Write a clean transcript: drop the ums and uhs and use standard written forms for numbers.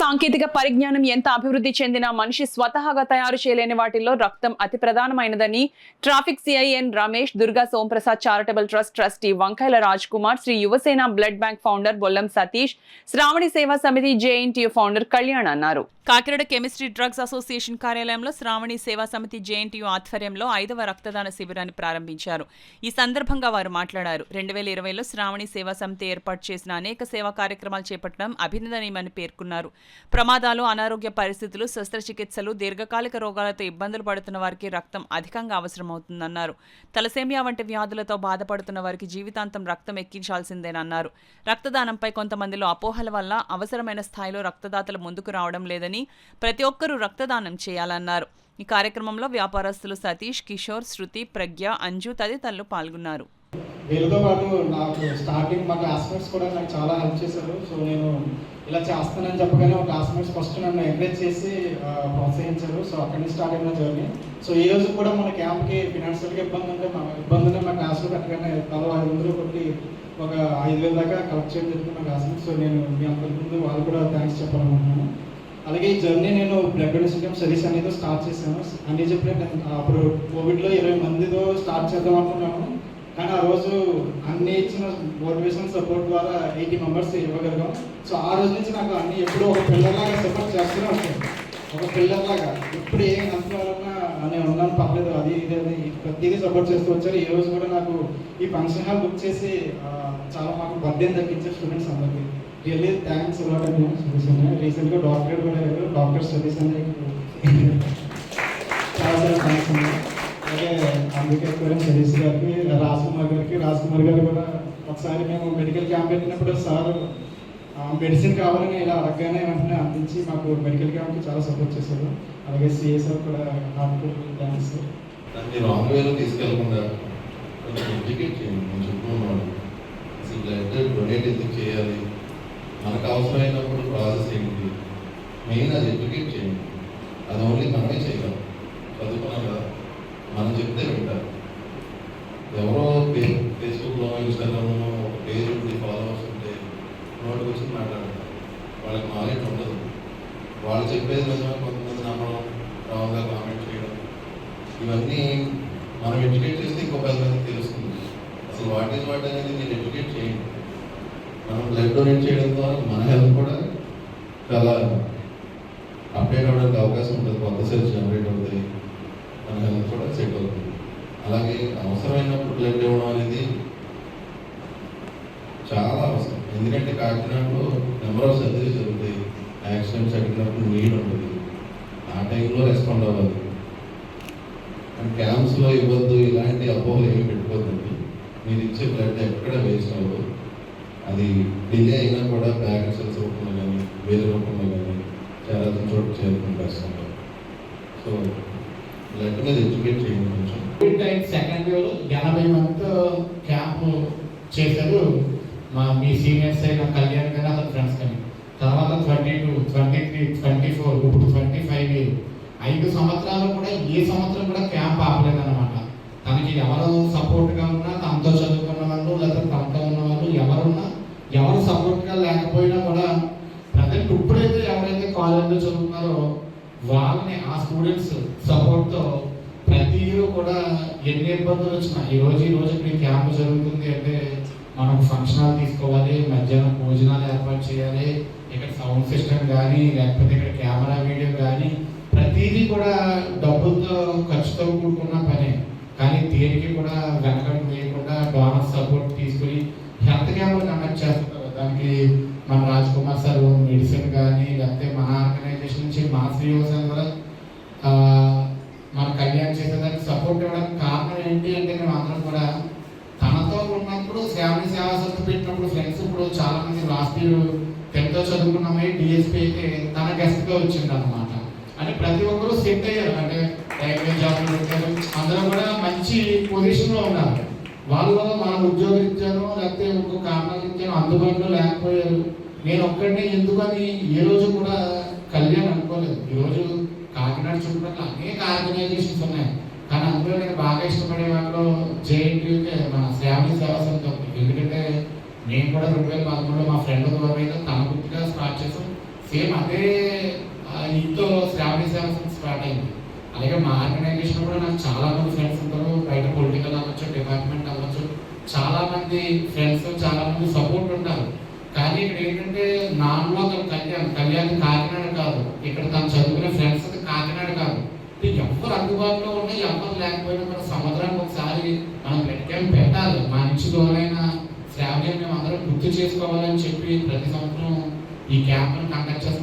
సాంకేతిక పరిజ్ఞానం ఎంత అభివృద్ధి చెందినా మనిషి స్వతహాగా తయారు చేయలేని వాటిల్లో రక్తం అతి ప్రధానమైనదని traffic CIN Ramesh, Durga Somprasad charitable trust trustee Vankayala Raj Kumar, Shri Yuvasena blood bank founder Bollam Satish, Sravani Seva Samiti JNTU founder Kalyan అన్నారు. కాకినాడ కెమిస్ట్రీ డ్రగ్స్ అసోసియేషన్ కార్యాలయంలో శ్రావణి సేవా సమితి జేఎన్టీయూ ఆధ్వర్యంలో 5వ రక్తదాన శిబిరాన్ని ప్రారంభించారు. ఈ సందర్భంగా వారు మాట్లాడారు. 2020లో శ్రావణి సేవా సమితి ఏర్పాటు చేసిన అనేక సేవా కార్యక్రమాలు చేపట్టడం అభినందనీయమని పేర్కొన్నారు. ప్రమాదాలు, అనారోగ్య పరిస్థితులు, శస్త్రచికిత్సలు, దీర్ఘకాలిక రోగాలతో ఇబ్బందులు పడుతున్న వారికి రక్తం అధికంగా అవసరమవుతుందన్నారు. తలసేమియా వంటి వ్యాధులతో బాధపడుతున్న వారికి జీవితాంతం రక్తం ఎక్కించాల్సిందేనన్నారు. రక్తదానంపై కొంతమందిలో అపోహల వల్ల అవసరమైన స్థాయిలో రక్తదాతలు ముందుకు రావడం లేదని, ప్రతి ఒక్కరూ రక్తదానం చేయాలన్నారు. ఈ కార్యక్రమంలో వ్యాపారస్తులు సతీష్, కిషోర్, శృతి, ప్రజ్ఞ, అంజు తదితరులు పాల్గొన్నారు. వీళ్ళతో పాటు నాకు స్టార్టింగ్ మా క్లాస్మేట్స్ కూడా నాకు చాలా హెల్ప్ చేశారు. సో నేను ఇలా చేస్తానని చెప్పగానే ఒక క్లాస్మేట్స్ ఫస్ట్ నన్ను ఎంకరేజ్ చేసి ప్రోత్సహించారు. సో అక్కడి నుంచి స్టార్ట్ అయిన జర్నీ. సో ఈ రోజు కూడా మన క్యాంప్కి ఫినాన్షియల్గా ఇబ్బంది మా క్లాస్లో పెట్టగానే 500 కొట్టి ఒక 5,000 దాకా కలెక్ట్ చేయడం జరిగింది మా క్లాస్మేట్స్. సో నేను మీ అందరి ముందు వాళ్ళు కూడా థ్యాంక్స్ చెప్పాలనుకుంటున్నాను. అలాగే ఈ జర్నీ నేను బ్లడ్ డొనేషన్ సర్వీస్ అనేది స్టార్ట్ చేశాను. అన్నీ చెప్పిన అప్పుడు కోవిడ్లో 20 మందితో స్టార్ట్ చేద్దాం అనుకున్నాను. కానీ ఆ రోజు అన్ని ఇచ్చిన మోటివేషన్ సపోర్ట్ ద్వారా 80 మెంబర్స్ ఇవ్వగలిగాం. సో ఆ రోజు నుంచి నాకు అన్ని ఎప్పుడు ఒక పిల్లర్లాగా సపోర్ట్ చేస్తూనే ఉంటాను. ఒక పిల్లర్లాగా ఎప్పుడు ఏం అనుకోవాలన్నా నేను ఉన్నాను, పర్లేదు, అది ఇది అని ప్రతిదీ సపోర్ట్ చేస్తూ వచ్చారు. ఈ రోజు కూడా నాకు ఈ ఫంక్షన్ హాల్ బుక్ చేసి చాలా మాకు బర్త్డే తగ్గించే స్టూడెంట్స్ అందరికీ రియల్లీ థ్యాంక్స్ అలాట్ అండి. రీసెంట్గా డాక్టరేట్ కూడా అయ్యారు. డాక్టర్ స్టడీస్ అనేది చాలా చాలా థ్యాంక్స్ అండి. అలాగే అంబేద్కర్ సతీష్ గారికి, రాజ్ కుమార్ గారు కూడా ఒకసారి మేము మెడికల్ క్యాంప్ పెట్టినప్పుడు సార్ మెడిసిన్ కావాలని ఇలా అడగగానే వెంటనే అందించి మాకు మెడికల్ క్యాంప్కి చాలా సపోర్ట్ చేశారు. అలాగే సిఏ సార్ కూడా హార్ట్ఫుల్ థ్యాంక్స్. దాన్ని రాంగ్ వేలో తీసుకెళ్లకుండా కొంచెం ఎడ్యుకేట్ చేయండి. నేను చెప్పుకున్నాను అసలు బ్లడ్ డొనేట్ ఎందుకు చేయాలి, మనకు అవసరమైనప్పుడు ప్రాసెస్ ఏంటి, మెయిన్ అది ఎడ్యుకేట్ చేయండి. అది ఓన్లీ మనమే చేయగలం. చదువుకున్నాం కదా, మనం చెప్తే వింటారు. ఎవరో ఫేస్బుక్లో, ఇన్స్టాగ్రామ్లో ఒక పేజ్ ఉండి ఫాలోవర్స్ ఉంటే నోటికి వచ్చి మాట్లాడతారు. వాళ్ళకి నాలెడ్జ్ ఉండదు. వాళ్ళు చెప్పేది నిజమే, కొంతమంది నమ్మడం, రాంగ్గా కామెంట్ చేయడం, ఇవన్నీ మనం ఎడ్యుకేట్ చేస్తే ఇంకో 10 మందికి తెలుస్తుంది. అసలు వాట్ ఈజ్ వాట్ అనేది మీరు ఎడ్యుకేట్ చేయండి. మనం బ్లడ్ డొనేట్ చేయడం ద్వారా మన హెల్త్ కూడా చాలా అప్డేట్ అవ్వడానికి అవకాశం ఉంటుంది. కొత్త సెల్స్ జనరేట్ అవుతాయి, మన హెల్త్ కూడా సెట్ అవుతుంది. అలాగే అవసరమైనప్పుడు బ్లడ్ ఇవ్వడం అనేది చాలా అవసరం. ఎందుకంటే కాకినాడలో నెంబర్ ఆఫ్ సర్జరీస్ జరుగుతాయి, యాక్సిడెంట్స్ జరిగినప్పుడు నీడ్ ఉంటుంది, ఆ టైంలో రెస్పాండ్ అవ్వాలి. అండ్ క్యాంప్స్లో ఇవ్వద్దు, ఇలాంటి అపోహలు ఏమి పెట్టుకోవద్దండి. మీరు ఇచ్చే బ్లడ్ ఎక్కడ వేస్ట్ అవ్వదు. అది డిలే అయినా కూడా ప్యాకెట్ సెల్స్ రూపంలో కానీ వేరే రూపంలో కానీ చాలా చోటు చేరుకుంటారు. సో బ్లడ్ మీద ఎడ్యుకేట్ చేయండి. కొంచెం కోవిడ్ టైం సెకండ్ వేవ్లో 80 మందితో క్యాంపు చేశారు. మీ సీనియర్స్ అయిన కళ్యాణ్ కానీ అతని ఫ్రెండ్స్ కానీ. తర్వాత 22, 23, 24, ఇప్పుడు 25 5 సంవత్సరాలు కూడా ఏ సంవత్సరం కూడా క్యాంప్ ఆపలేదన్నమాట. తనకి ఎవరు సపోర్ట్గా ఉన్నా, తనతో చదువుకున్న వాళ్ళు లేదా తనతో ఉన్న వాళ్ళు ఎవరున్నా, ఎవరు సపోర్ట్గా లేకపోయినా కూడా ప్రజెంట్ ఇప్పుడైతే ఎవరైతే కాలేజ్లో చదువుతున్నారో వాళ్ళని ఆ స్టూడెంట్స్ సపోర్ట్తో ప్రతి ఇయర్ కూడా ఎన్ని ఇబ్బందులు వచ్చినా ఈ రోజు ఇక్కడ క్యాంప్ జరుగుతుంది అంటే మనకు ఫంక్షన్ హాల్ తీసుకోవాలి, మధ్యాహ్నం భోజనాలు ఏర్పాటు చేయాలి, ఇక్కడ సౌండ్ సిస్టమ్ కానీ లేకపోతే ఇక్కడ కెమెరా వీడియో కానీ ప్రతిదీ కూడా డబ్బులతో ఖర్చుతో కూడుకున్న పనే. కానీ దేనికి కూడా వెనకడుగు వేయకుండా డోనర్ సపోర్ట్ తీసుకుని హెల్త్ క్యాంపులు కండక్ట్ చేస్తారు. దానికి మన రాజ్ కుమార్ సార్ మెడిసిన్ కానీ లేకపోతే మన ఆర్గనైజేషన్ నుంచి మన శ్రీనివాసం కూడా మన కళ్యాణ్ చేసేదానికి సపోర్ట్ ఇవ్వడానికి కారణం ఏంటి అంటే మేము అందరం కూడా తనతో ఉన్నప్పుడు శ్రావణి సేవా సమితి పెట్టినప్పుడు ఫ్రెండ్స్ ఇప్పుడు చాలా మంది లాస్ట్ ఇయర్ 10th చదువుకున్నామే డిఎస్పీ అయితే తన గెస్ట్గా వచ్చింది అనమాట. అంటే ప్రతి ఒక్కరూ సెట్ అయ్యారు. అంటే రైల్వే జాబ్లు పెట్టారు, అందరూ కూడా మంచి పొజిషన్లో ఉన్నారు. వాళ్ళు మన ఉద్యోగరీత్యానో లేకపోతే ఇంకో కారణాలు ఇచ్చానో అందుబాటులో లేకపోయారు. నేను ఒక్కడినే ఎందుకని ఏ రోజు కూడా కళ్యాణ్ అనుకోలేదు. ఈరోజు కాకినాడ చుట్టుపక్కల అనేక ఆర్గనైజేషన్స్ ఉన్నాయి, కానీ అందులో నేను బాగా ఇష్టపడే వాటిలో జేఎన్టీయూకే మన శ్రావణి సేవా సమితి. ఎందుకంటే నేను కూడా 2013లో మా ఫ్రెండ్ ద్వారా తన గుర్తుగా స్టార్ట్ చేసాం. సేమ్ అదే ఇంట్లో శ్రావణి సేవ స్టార్ట్ అయింది. అలాగే మా ఆర్గనైజేషన్ కూడా నాకు చాలా మంది ఫ్రెండ్స్ ఉంటారు, బయట పొలిటికల్ అవ్వచ్చు, డిపార్ట్మెంట్ అవ్వచ్చు, చాలా మంది ఫ్రెండ్స్, చాలా మంది సపోర్ట్ ఉంటారు. కానీ ఇక్కడ ఏంటంటే నాన్ కళ్యాణ్ కాకినాడ కాదు, ఇక్కడ తను చదువుకునే ఫ్రెండ్స్ కాకినాడ కాదు. ఎవరు అందుబాటులో ఉన్నా ఎవరు లేకపోయినా మన సంవత్సరానికి ఒకసారి మనం బ్లడ్ క్యాంప్ పెట్టాలి. మా నుంచి దూరమైన శ్రావ్యం మేము అందరం గుర్తు చేసుకోవాలని చెప్పి ప్రతి సంవత్సరం ఈ క్యాంప్ను కండక్ట్ చేస్తాం.